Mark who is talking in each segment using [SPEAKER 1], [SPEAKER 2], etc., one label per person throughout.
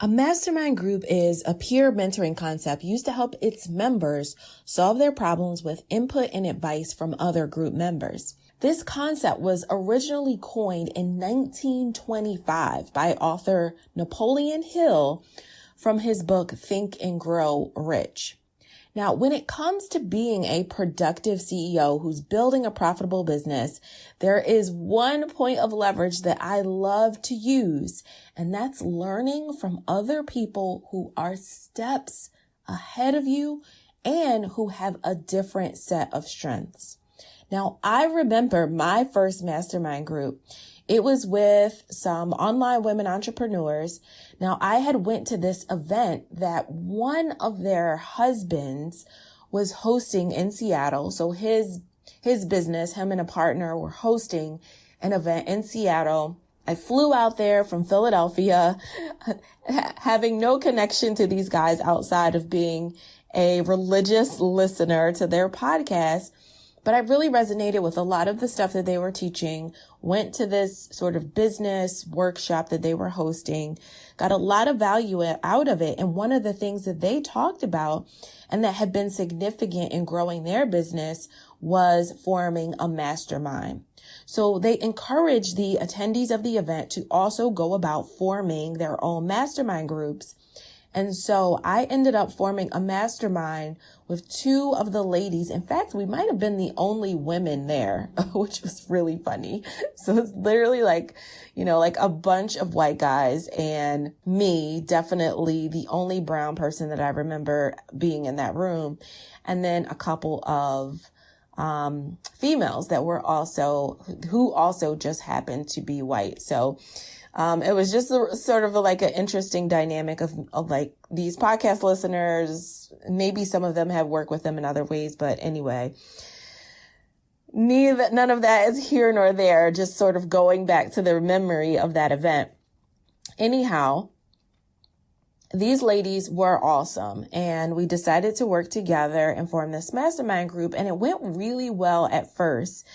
[SPEAKER 1] A mastermind group is a peer mentoring concept used to help its members solve their problems with input and advice from other group members. This concept was originally coined in 1925 by author Napoleon Hill from his book, Think and Grow Rich. Now, when it comes to being a productive CEO who's building a profitable business, there is one point of leverage that I love to use, and that's learning from other people who are steps ahead of you and who have a different set of strengths. Now, I remember my first mastermind group. It was with some online women entrepreneurs. Now, I had went to this event that one of their husbands was hosting in Seattle. So his business, him and a partner were hosting an event in Seattle. I flew out there from Philadelphia, having no connection to these guys outside of being a religious listener to their podcast. But I really resonated with a lot of the stuff that they were teaching, went to this sort of business workshop that they were hosting, got a lot of value out of it. And one of the things that they talked about and that had been significant in growing their business was forming a mastermind. So they encouraged the attendees of the event to also go about forming their own mastermind groups. And so I ended up forming a mastermind with two of the ladies. In fact, we might have been the only women there, which was really funny. So it's literally like a bunch of white guys and me, definitely the only brown person that I remember being in that room. And then a couple of females that were who also just happened to be white. So it was just sort of like an interesting dynamic of like these podcast listeners. Maybe some of them have worked with them in other ways, but anyway, none of that is here nor there, just sort of going back to the memory of that event. Anyhow, these ladies were awesome, and we decided to work together and form this mastermind group, and it went really well at first.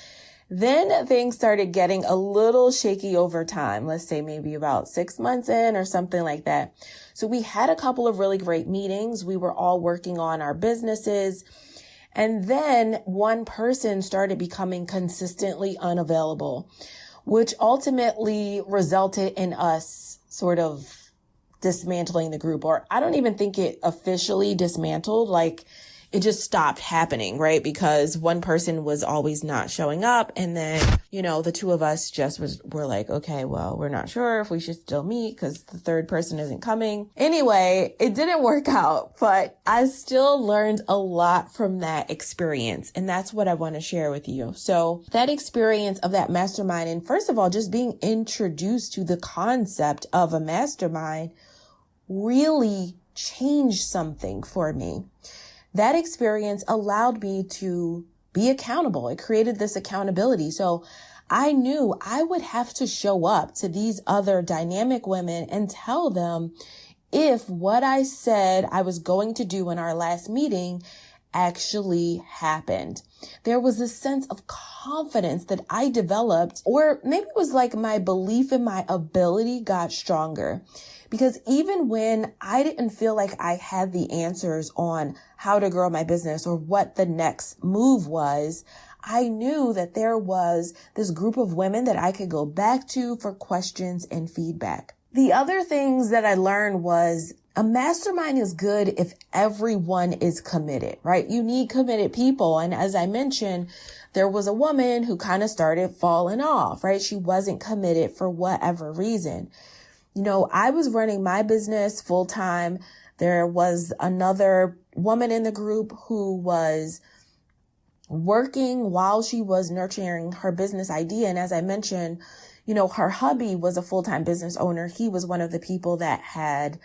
[SPEAKER 1] Then things started getting a little shaky over time, let's say maybe about 6 months in or something like that. So we had a couple of really great meetings. We were all working on our businesses. And then one person started becoming consistently unavailable, which ultimately resulted in us sort of dismantling the group. Or I don't even think it officially dismantled, like it just stopped happening, right? Because one person was always not showing up. And then, the two of us just were like, okay, well, we're not sure if we should still meet because the third person isn't coming. Anyway, it didn't work out, but I still learned a lot from that experience. And that's what I want to share with you. So that experience of that mastermind, and first of all, just being introduced to the concept of a mastermind really changed something for me. That experience allowed me to be accountable. It created this accountability. So I knew I would have to show up to these other dynamic women and tell them if what I said I was going to do in our last meeting actually happened. There was a sense of confidence that I developed, or maybe it was like my belief in my ability got stronger. Because even when I didn't feel like I had the answers on how to grow my business or what the next move was, I knew that there was this group of women that I could go back to for questions and feedback. The other things that I learned was a mastermind is good if everyone is committed, right? You need committed people. And as I mentioned, there was a woman who kind of started falling off, right? She wasn't committed for whatever reason. I was running my business full time. There was another woman in the group who was working while she was nurturing her business idea. And as I mentioned, her hubby was a full-time business owner. He was one of the people that had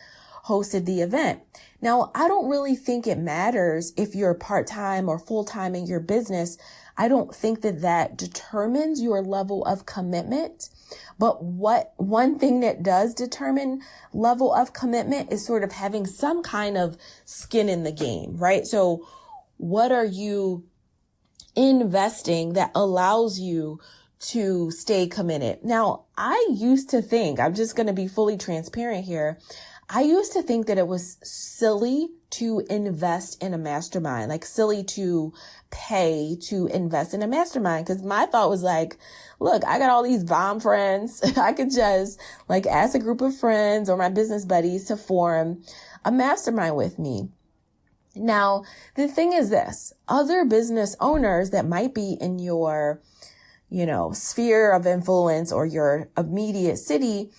[SPEAKER 1] hosted the event. Now, I don't really think it matters if you're part-time or full-time in your business. I don't think that determines your level of commitment. But one thing that does determine level of commitment is sort of having some kind of skin in the game, right? So what are you investing that allows you to stay committed? Now, I used to think, I'm just going to be fully transparent here. I used to think that it was silly to invest in a mastermind, like silly to pay to invest in a mastermind. Cause my thought was like, look, I got all these bomb friends. I could just like ask a group of friends or my business buddies to form a mastermind with me. Now, the thing is this, other business owners that might be in your, sphere of influence or your immediate city,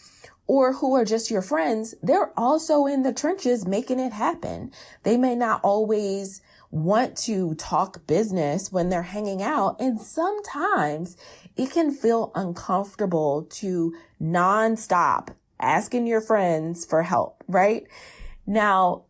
[SPEAKER 1] or who are just your friends, they're also in the trenches making it happen. They may not always want to talk business when they're hanging out. And sometimes it can feel uncomfortable to nonstop asking your friends for help, right? Now,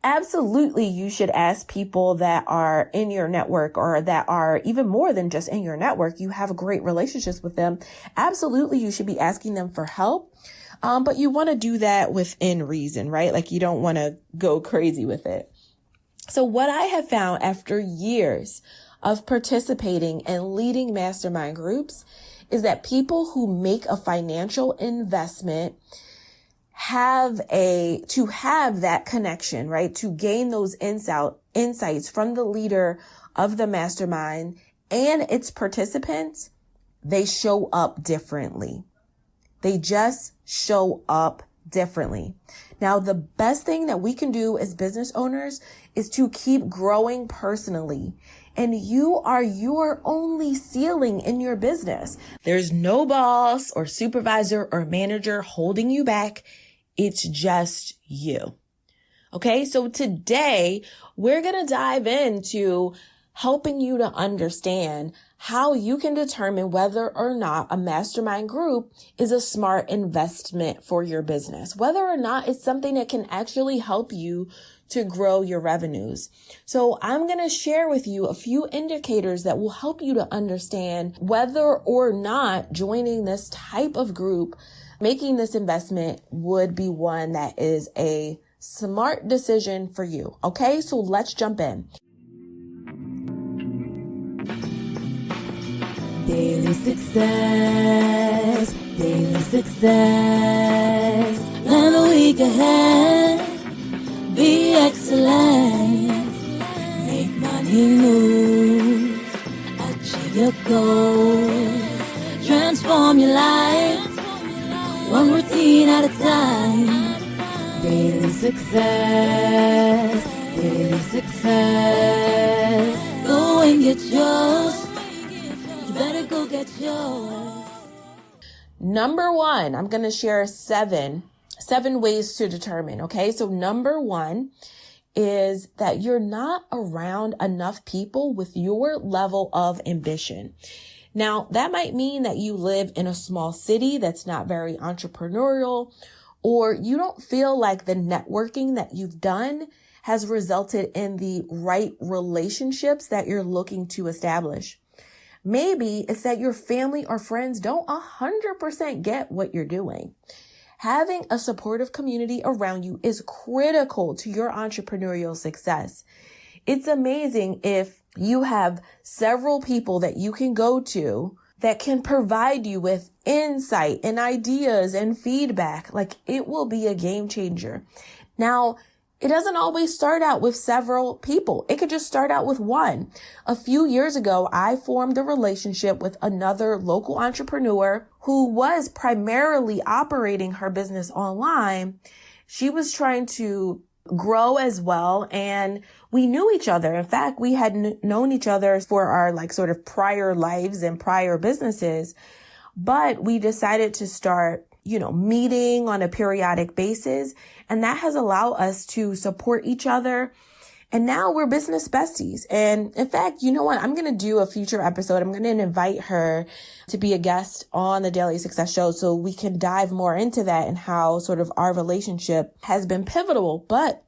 [SPEAKER 1] absolutely, you should ask people that are in your network or that are even more than just in your network. You have great relationships with them. Absolutely, you should be asking them for help. But you want to do that within reason, right? Like you don't want to go crazy with it. So what I have found after years of participating and leading mastermind groups is that people who make a financial investment have that connection, right? To gain those insights from the leader of the mastermind and its participants, they show up differently. They just show up differently. Now, the best thing that we can do as business owners is to keep growing personally. And you are your only ceiling in your business. There's no boss or supervisor or manager holding you back. It's just you. Okay, so today we're going to dive into helping you to understand how you can determine whether or not a mastermind group is a smart investment for your business, whether or not it's something that can actually help you to grow your revenues. So I'm going to share with you a few indicators that will help you to understand whether or not joining this type of group, making this investment would be one that is a smart decision for you. Okay, so let's jump in.
[SPEAKER 2] Daily success, daily success. Plan the week ahead, be excellent. Make money move, achieve your goals. Transform your life, one routine at a time. Daily success, daily success. Go and get yours. Better go get yours.
[SPEAKER 1] Number one, I'm going to share seven ways to determine. Okay. So number one is that you're not around enough people with your level of ambition. Now that might mean that you live in a small city that's not very entrepreneurial, or you don't feel like the networking that you've done has resulted in the right relationships that you're looking to establish. Maybe it's that your family or friends don't 100% get what you're doing. Having a supportive community around you is critical to your entrepreneurial success. It's amazing if you have several people that you can go to that can provide you with insight and ideas and feedback. Like it will be a game changer. Now, it doesn't always start out with several people. It could just start out with one. A few years ago, I formed a relationship with another local entrepreneur who was primarily operating her business online. She was trying to grow as well, and we knew each other. In fact, we had known each other for our sort of prior lives and prior businesses, but we decided to start meeting on a periodic basis. And that has allowed us to support each other. And now we're business besties. And in fact, you know what? I'm going to do a future episode. I'm going to invite her to be a guest on the Daily Success Show so we can dive more into that and how sort of our relationship has been pivotal. But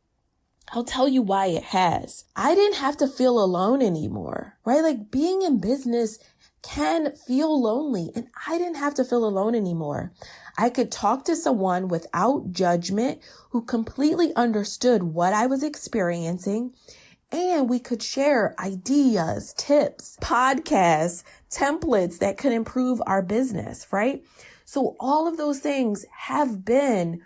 [SPEAKER 1] I'll tell you why it has. I didn't have to feel alone anymore, right? Like being in business can feel lonely, and I didn't have to feel alone anymore. I could talk to someone without judgment who completely understood what I was experiencing, and we could share ideas, tips, podcasts, templates that could improve our business, right? So all of those things have been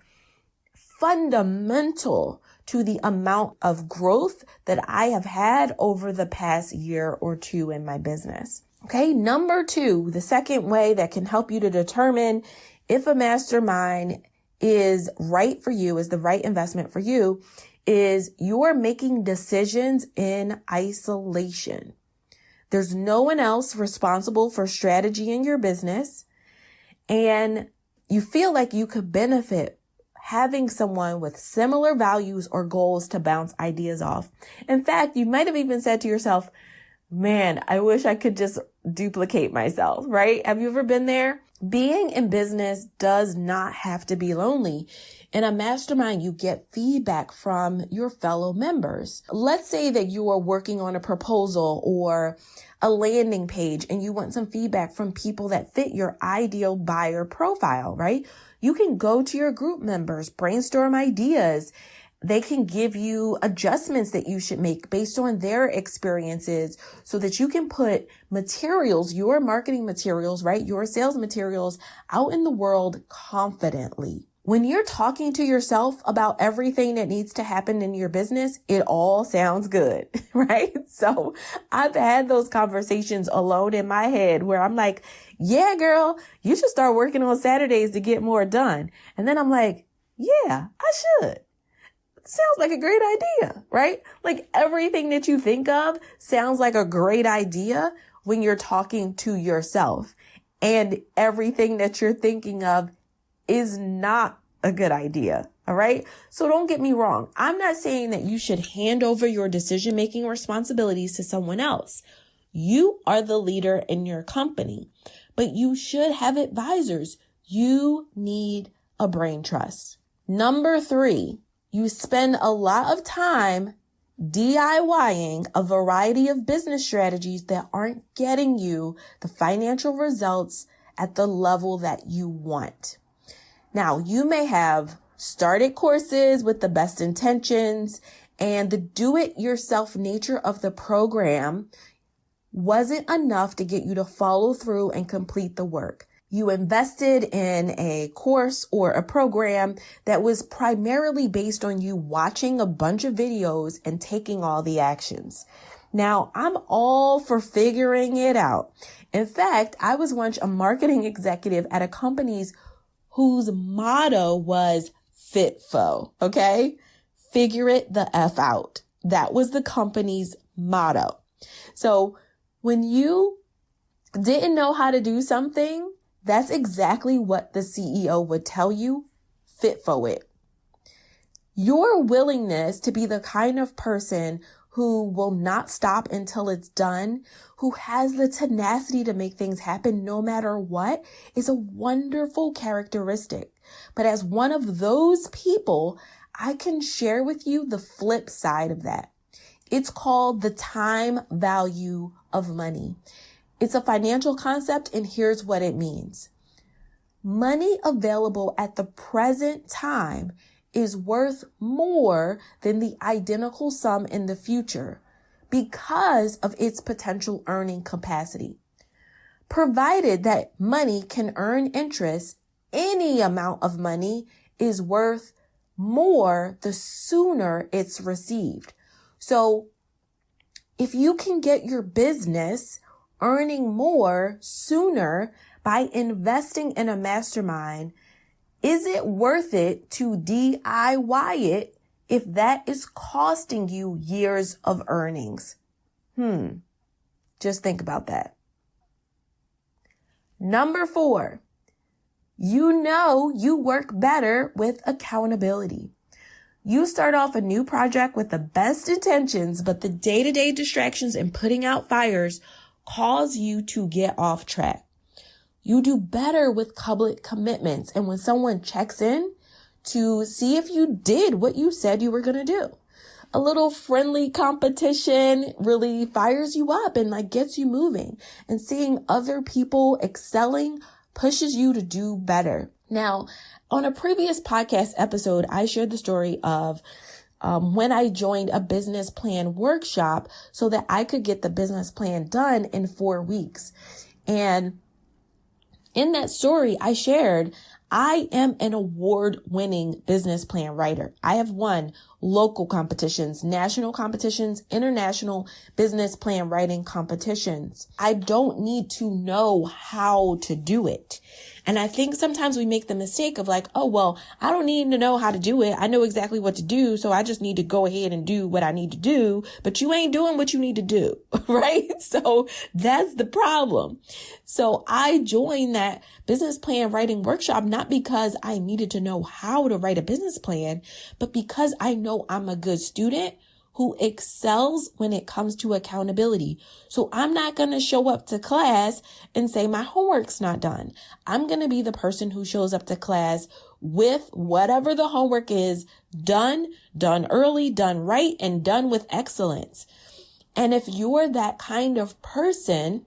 [SPEAKER 1] fundamental to the amount of growth that I have had over the past year or two in my business. Okay. Number 2, the second way that can help you to determine if a mastermind is right for you, is the right investment for you, is you're making decisions in isolation. There's no one else responsible for strategy in your business, and you feel like you could benefit having someone with similar values or goals to bounce ideas off. In fact, you might have even said to yourself, man, I wish I could just duplicate myself, right? Have you ever been there? Being in business does not have to be lonely. In a mastermind, you get feedback from your fellow members. Let's say that you are working on a proposal or a landing page and you want some feedback from people that fit your ideal buyer profile, right? You can go to your group members, brainstorm ideas. They can give you adjustments that you should make based on their experiences so that you can put materials, your marketing materials, right? Your sales materials out in the world confidently. When you're talking to yourself about everything that needs to happen in your business, it all sounds good, right? So I've had those conversations alone in my head where I'm like, yeah, girl, you should start working on Saturdays to get more done. And then I'm like, yeah, I should. Sounds like a great idea, right? Like everything that you think of sounds like a great idea when you're talking to yourself, and everything that you're thinking of is not a good idea. All right. So don't get me wrong. I'm not saying that you should hand over your decision-making responsibilities to someone else. You are the leader in your company, but you should have advisors. You need a brain trust. Number 3, you spend a lot of time DIYing a variety of business strategies that aren't getting you the financial results at the level that you want. Now, you may have started courses with the best intentions, and the do-it-yourself nature of the program wasn't enough to get you to follow through and complete the work. You invested in a course or a program that was primarily based on you watching a bunch of videos and taking all the actions. Now, I'm all for figuring it out. In fact, I was once a marketing executive at a company whose motto was FITFO, okay? Figure it the F out. That was the company's motto. So when you didn't know how to do something, that's exactly what the CEO would tell you. FITFO it. Your willingness to be the kind of person who will not stop until it's done, who has the tenacity to make things happen no matter what, is a wonderful characteristic. But as one of those people, I can share with you the flip side of that. It's called the time value of money. It's a financial concept, and here's what it means. Money available at the present time is worth more than the identical sum in the future because of its potential earning capacity. Provided that money can earn interest, any amount of money is worth more the sooner it's received. So if you can get your business earning more sooner by investing in a mastermind, is it worth it to DIY it if that is costing you years of earnings? Just think about that. Number 4, you work better with accountability. You start off a new project with the best intentions, but the day-to-day distractions and putting out fires cause you to get off track. You do better with public commitments and when someone checks in to see if you did what you said you were going to do. A little friendly competition really fires you up and gets you moving, and seeing other people excelling pushes you to do better. Now, on a previous podcast episode, I shared the story of when I joined a business plan workshop so that I could get the business plan done in 4 weeks. And in that story, I shared I am an award-winning business plan writer. I have won local competitions, national competitions, international business plan writing competitions. I don't need to know how to do it. And I think sometimes we make the mistake of like, oh, well, I don't need to know how to do it. I know exactly what to do. So I just need to go ahead and do what I need to do. But you ain't doing what you need to do, right? So that's the problem. So I joined that business plan writing workshop, not because I needed to know how to write a business plan, but because I know I'm a good student who excels when it comes to accountability. So I'm not going to show up to class and say my homework's not done. I'm going to be the person who shows up to class with whatever the homework is done early, done right, and done with excellence. And if you're that kind of person,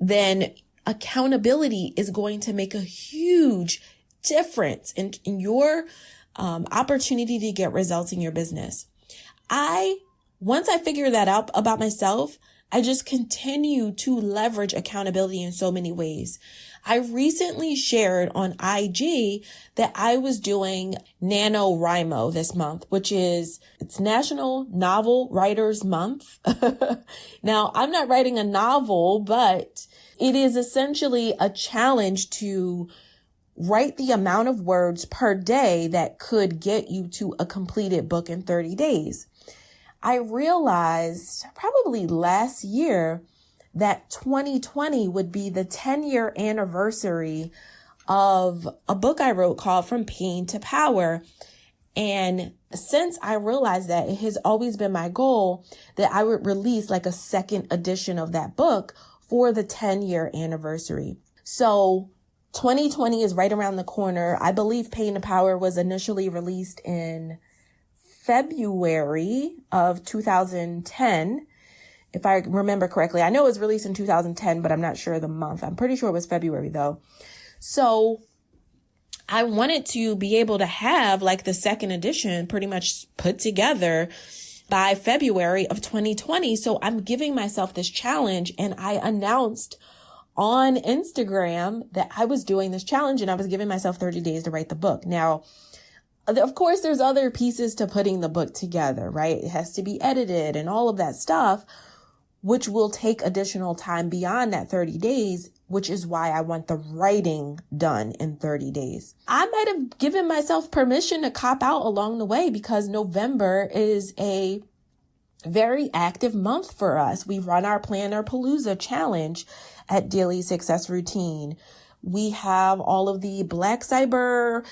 [SPEAKER 1] then accountability is going to make a huge difference in your opportunity to get results in your business. Once I figure that out about myself, I just continue to leverage accountability in so many ways. I recently shared on IG that I was doing NaNoWriMo this month, it's National Novel Writers Month. Now, I'm not writing a novel, but it is essentially a challenge to write the amount of words per day that could get you to a completed book in 30 days. I realized probably last year that 2020 would be the 10-year anniversary of a book I wrote called From Pain to Power. And since I realized that, it has always been my goal that I would release like a second edition of that book for the 10-year anniversary. So 2020 is right around the corner. I believe Pain to Power was initially released in February of 2010, if I remember correctly. I know it was released in 2010, but I'm not sure the month. I'm pretty sure it was February though. So I wanted to be able to have like the second edition pretty much put together by February of 2020. So I'm giving myself this challenge, and I announced on Instagram that I was doing this challenge and I was giving myself 30 days to write the book. Now, of course, there's other pieces to putting the book together, right? It has to be edited and all of that stuff, which will take additional time beyond that 30 days, which is why I want the writing done in 30 days. I might have given myself permission to cop out along the way because November is a very active month for us. We run our Planner Palooza challenge at Daily Success Routine. We have all of the Black Friday,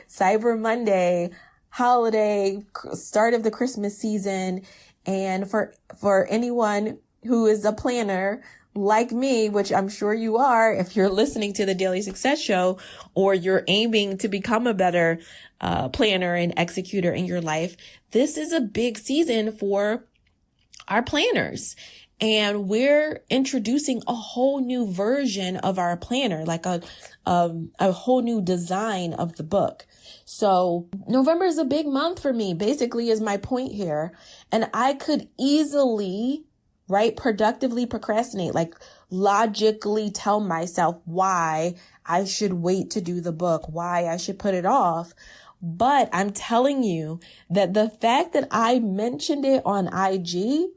[SPEAKER 1] Cyber Monday, holiday, start of the Christmas season. And for anyone who is a planner like me, which I'm sure you are, if you're listening to the Daily Success Show, or you're aiming to become a better planner and executor in your life, this is a big season for our planners. And we're introducing a whole new version of our planner, like a whole new design of the book. So November is a big month for me, basically, is my point here. And I could easily, right, productively procrastinate, like logically tell myself why I should wait to do the book, why I should put it off. But I'm telling you that the fact that I mentioned it on IG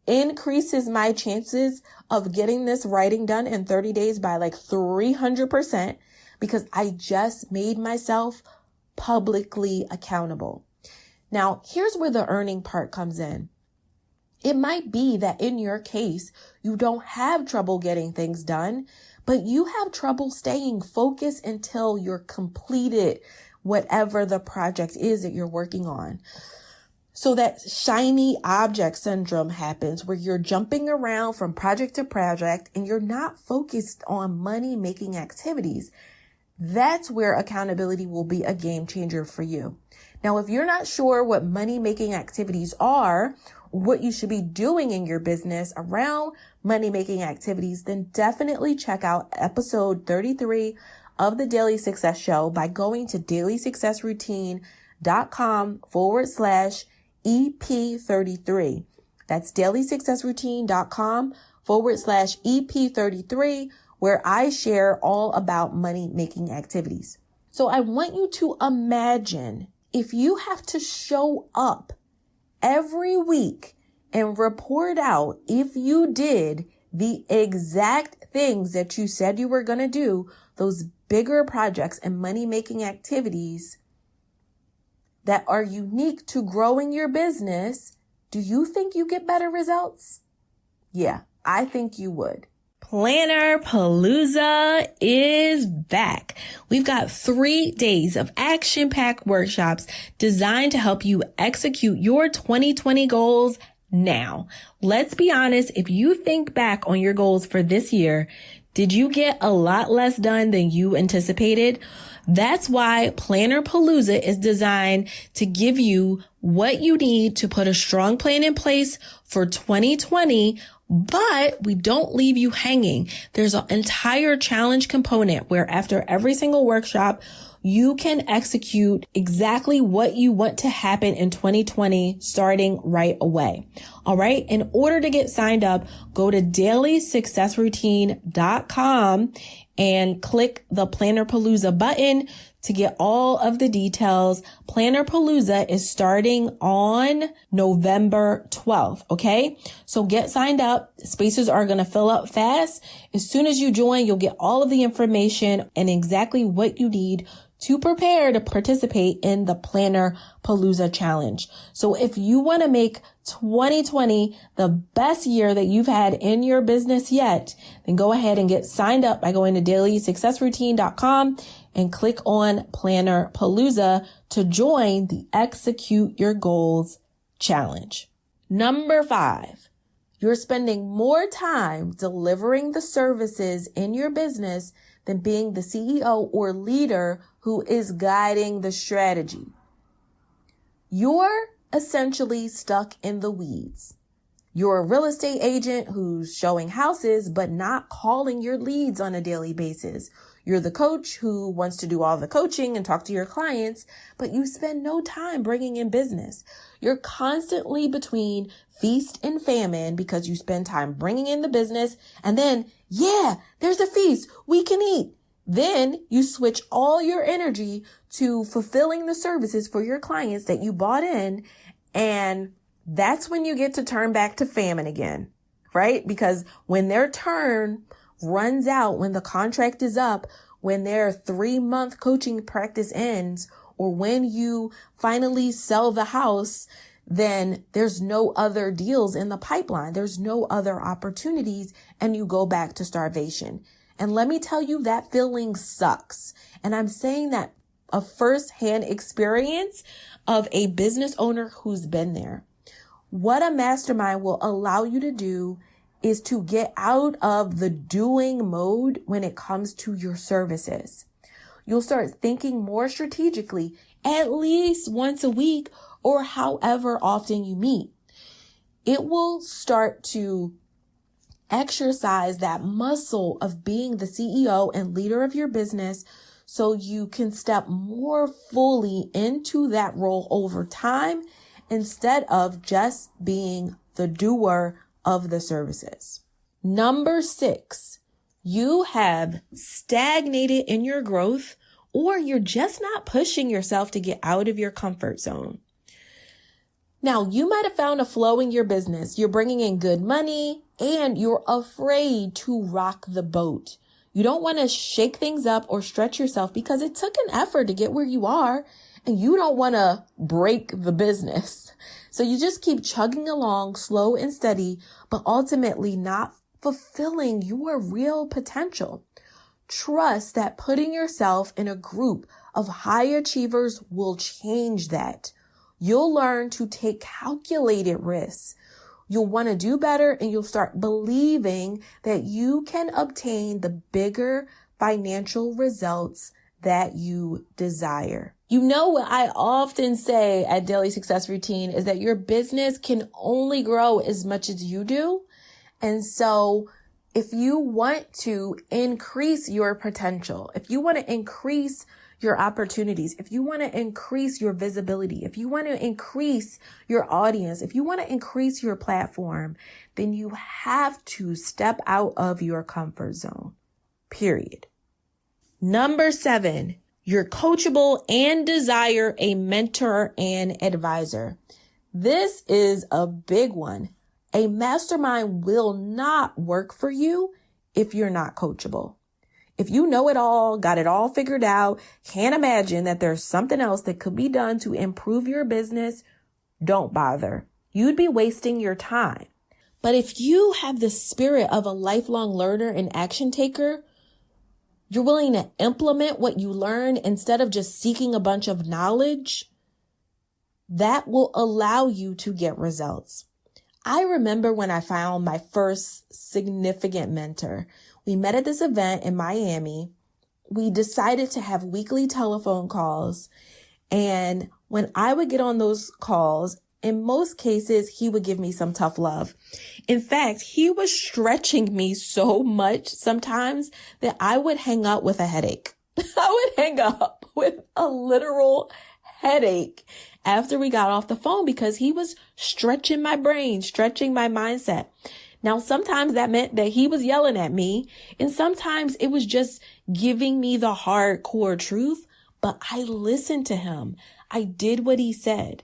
[SPEAKER 1] increases my chances of getting this writing done in 30 days by like 300%, because I just made myself publicly accountable. Now, here's where the earning part comes in. It might be that in your case, you don't have trouble getting things done, but you have trouble staying focused until you're completed whatever the project is that you're working on. So that shiny object syndrome happens where you're jumping around from project to project and you're not focused on money-making activities. That's where accountability will be a game changer for you. Now, if you're not sure what money-making activities are, what you should be doing in your business around money-making activities, then definitely check out episode 33 of the Daily Success Show by going to dailysuccessroutine.com/EP33. That's dailysuccessroutine.com EP33, where I share all about money making activities. So I want you to imagine if you have to show up every week and report out if you did the exact things that you said you were going to do, those bigger projects and money making activities that are unique to growing your business, do you think you get better results? Yeah, I think you would. Planner Palooza is back. We've got 3 days of action-packed workshops designed to help you execute your 2020 goals now. Let's be honest, if you think back on your goals for this year, did you get a lot less done than you anticipated? That's why Planner Palooza is designed to give you what you need to put a strong plan in place for 2020, but we don't leave you hanging. There's an entire challenge component where after every single workshop, you can execute exactly what you want to happen in 2020 starting right away. All right. In order to get signed up, go to dailysuccessroutine.com and click the Planner Palooza button to get all of the details. Planner Palooza is starting on November 12th. Okay. So get signed up. Spaces are going to fill up fast. As soon as you join, you'll get all of the information and exactly what you need to prepare to participate in the Planner Palooza Challenge. So if you want to make 2020 the best year that you've had in your business yet, then go ahead and get signed up by going to dailysuccessroutine.com and click on Planner Palooza to join the Execute Your Goals Challenge. Number 5, you're spending more time delivering the services in your business than being the CEO or leader who is guiding the strategy. You're essentially stuck in the weeds. You're a real estate agent who's showing houses, but not calling your leads on a daily basis. You're the coach who wants to do all the coaching and talk to your clients, but you spend no time bringing in business. You're constantly between feast and famine because you spend time bringing in the business and then, there's a feast, we can eat. Then you switch all your energy to fulfilling the services for your clients that you bought in. And that's when you get to turn back to famine again, right? Because when their turn runs out, when the contract is up, when their 3-month coaching practice ends, or when you finally sell the house, then there's no other deals in the pipeline. There's no other opportunities, and you go back to starvation. And let me tell you, that feeling sucks. And I'm saying that a firsthand experience of a business owner who's been there. What a mastermind will allow you to do is to get out of the doing mode when it comes to your services. You'll start thinking more strategically, at least once a week or however often you meet. It will start to exercise that muscle of being the CEO and leader of your business so you can step more fully into that role over time instead of just being the doer of the services. Number 6, you have stagnated in your growth, or you're just not pushing yourself to get out of your comfort zone. Now, you might have found a flow in your business. You're bringing in good money and you're afraid to rock the boat. You don't want to shake things up or stretch yourself because it took an effort to get where you are, and you don't want to break the business. So you just keep chugging along slow and steady, but ultimately not fulfilling your real potential. Trust that putting yourself in a group of high achievers will change that. You'll learn to take calculated risks. You'll want to do better, and you'll start believing that you can obtain the bigger financial results that you desire. You know what I often say at Daily Success Routine is that your business can only grow as much as you do. And so if you want to increase your potential, if you want to increase your opportunities, if you want to increase your visibility, if you want to increase your audience, if you want to increase your platform, then you have to step out of your comfort zone, period. Number 7, you're coachable and desire a mentor and advisor. This is a big one. A mastermind will not work for you if you're not coachable. If you know it all, got it all figured out, can't imagine that there's something else that could be done to improve your business, don't bother. You'd be wasting your time. But if you have the spirit of a lifelong learner and action taker, you're willing to implement what you learn instead of just seeking a bunch of knowledge, that will allow you to get results. I remember when I found my first significant mentor. We met at this event in Miami. We decided to have weekly telephone calls. And when I would get on those calls, in most cases, he would give me some tough love. In fact, he was stretching me so much sometimes that I would hang up with a headache. I would hang up with a literal headache after we got off the phone because he was stretching my brain, stretching my mindset. Now, sometimes that meant that he was yelling at me, and sometimes it was just giving me the hardcore truth, but I listened to him. I did what he said.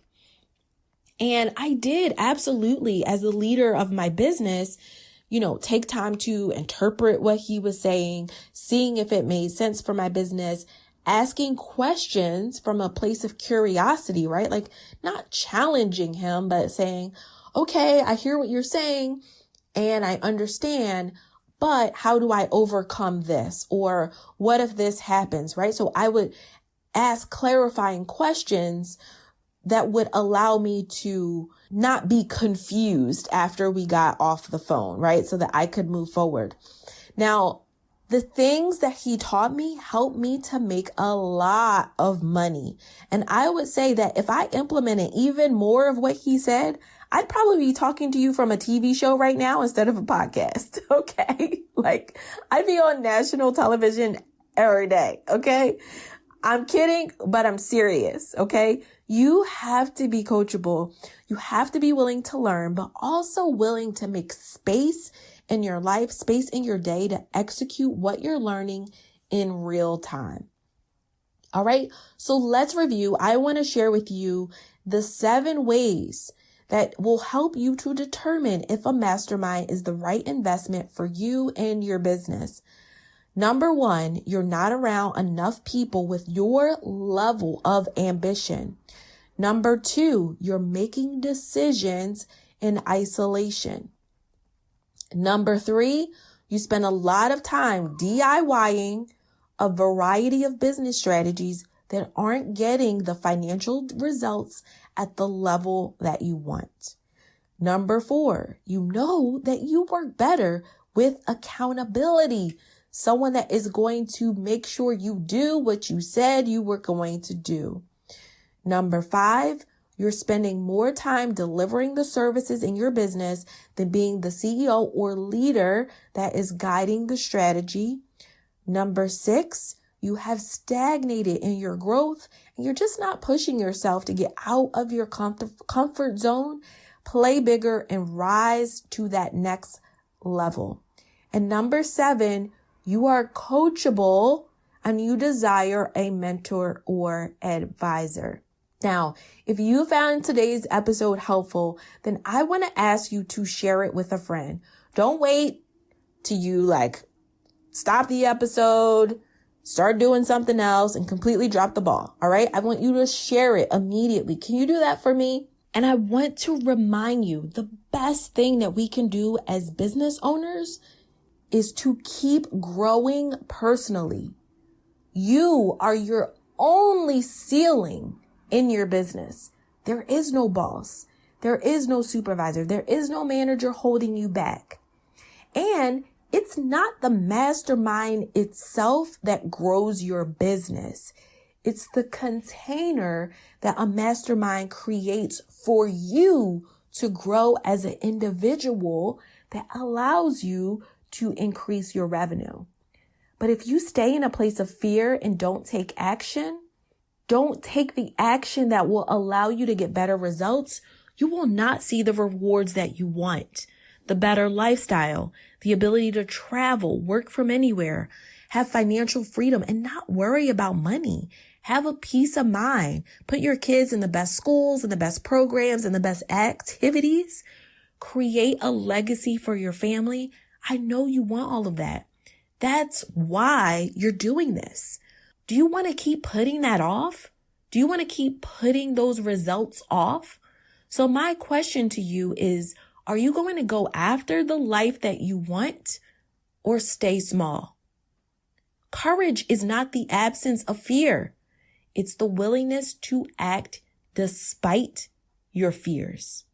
[SPEAKER 1] And I did absolutely, as the leader of my business, take time to interpret what he was saying, seeing if it made sense for my business, asking questions from a place of curiosity, right? Like not challenging him, but saying, okay, I hear what you're saying and I understand, but how do I overcome this? Or what if this happens, right? So I would ask clarifying questions that would allow me to not be confused after we got off the phone, right? So that I could move forward. Now, the things that he taught me helped me to make a lot of money. And I would say that if I implemented even more of what he said, I'd probably be talking to you from a TV show right now instead of a podcast. Okay. Like I'd be on national television every day. Okay. I'm kidding, but I'm serious. Okay. You have to be coachable. You have to be willing to learn, but also willing to make space in your life, space in your day to execute what you're learning in real time. All right. So let's review. I want to share with you the 7 ways that will help you to determine if a mastermind is the right investment for you and your business. Number 1, you're not around enough people with your level of ambition. Number 2, you're making decisions in isolation. Number 3, you spend a lot of time DIYing a variety of business strategies that aren't getting the financial results at the level that you want. Number 4, you know that you work better with accountability. Someone that is going to make sure you do what you said you were going to do. Number 5, you're spending more time delivering the services in your business than being the CEO or leader that is guiding the strategy. Number 6, you have stagnated in your growth and you're just not pushing yourself to get out of your comfort zone, play bigger, and rise to that next level. And number 7, you are coachable and you desire a mentor or advisor. Now, if you found today's episode helpful, then I want to ask you to share it with a friend. Don't wait till you stop the episode, start doing something else and completely drop the ball. All right. I want you to share it immediately. Can you do that for me? And I want to remind you the best thing that we can do as business owners is to keep growing personally. You are your only ceiling in your business. There is no boss. There is no supervisor. There is no manager holding you back. And it's not the mastermind itself that grows your business. It's the container that a mastermind creates for you to grow as an individual that allows you to increase your revenue. But if you stay in a place of fear and don't take action, don't take the action that will allow you to get better results, you will not see the rewards that you want. The better lifestyle, the ability to travel, work from anywhere, have financial freedom, and not worry about money. Have a peace of mind. Put your kids in the best schools and the best programs and the best activities. Create a legacy for your family. I know you want all of that. That's why you're doing this. Do you want to keep putting that off? Do you want to keep putting those results off? So my question to you is, are you going to go after the life that you want or stay small? Courage is not the absence of fear. It's the willingness to act despite your fears.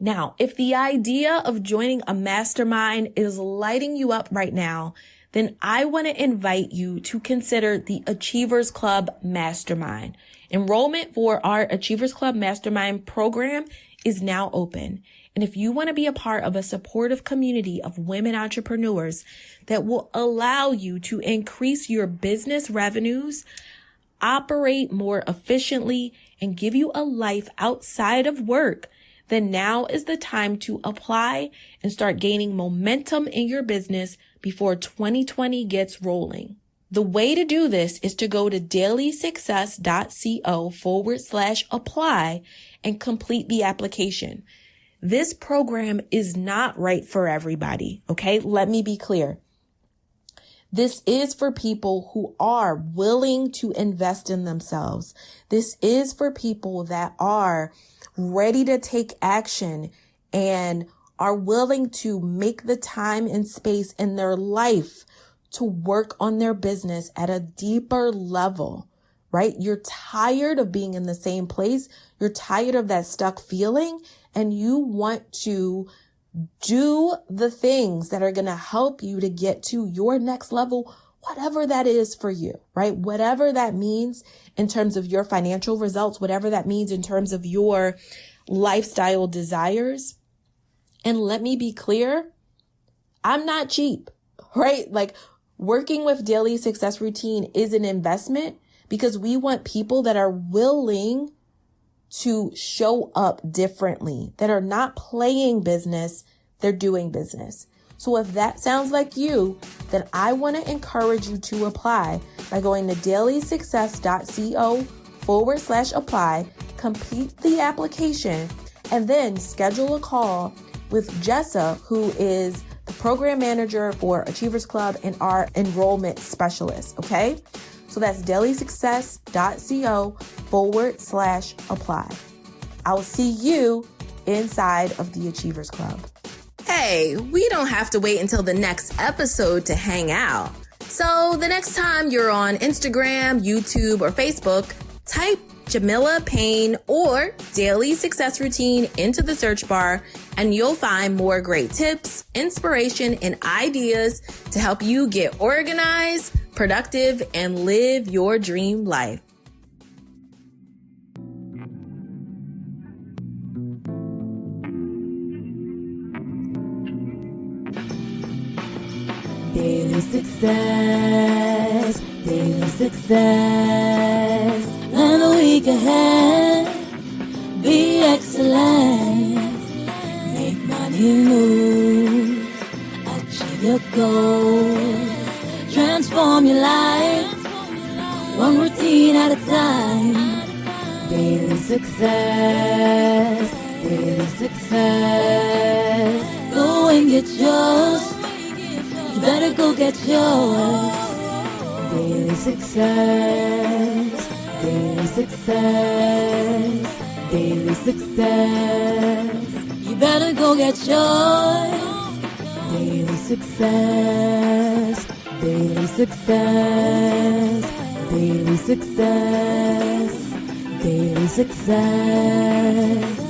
[SPEAKER 1] Now, if the idea of joining a mastermind is lighting you up right now, then I want to invite you to consider the Achievers Club Mastermind. Enrollment for our Achievers Club Mastermind program is now open. And if you want to be a part of a supportive community of women entrepreneurs that will allow you to increase your business revenues, operate more efficiently, and give you a life outside of work, then now is the time to apply and start gaining momentum in your business before 2020 gets rolling. The way to do this is to go to dailysuccess.co/apply and complete the application. This program is not right for everybody, okay? Let me be clear. This is for people who are willing to invest in themselves. This is for people that are ready to take action and are willing to make the time and space in their life to work on their business at a deeper level, right? You're tired of being in the same place. You're tired of that stuck feeling, and you want to do the things that are going to help you to get to your next level, whatever that is for you, right? Whatever that means in terms of your financial results, whatever that means in terms of your lifestyle desires. And let me be clear, I'm not cheap, right? Like, working with Daily Success Routine is an investment because we want people that are willing to show up differently, that are not playing business, they're doing business. So if that sounds like you, then I want to encourage you to apply by going to dailysuccess.co/apply, complete the application, and then schedule a call with Jessa, who is the program manager for Achievers Club and our enrollment specialist. Okay. So that's dailysuccess.co/apply. I'll see you inside of the Achievers Club. Hey, we don't have to wait until the next episode to hang out. So the next time you're on Instagram, YouTube, or Facebook, type Jamila Payne or Daily Success Routine into the search bar, and you'll find more great tips, inspiration, and ideas to help you get organized, productive, and live your dream life.
[SPEAKER 2] Daily success, daily success. And the week ahead, be excellent. Make money move, achieve your goals. Transform your life, one routine at a time. Daily success, daily success. Go and get yours. You better go get yours. Daily success, daily success, daily success. You better go get yours. Daily success, daily success, daily success, daily success.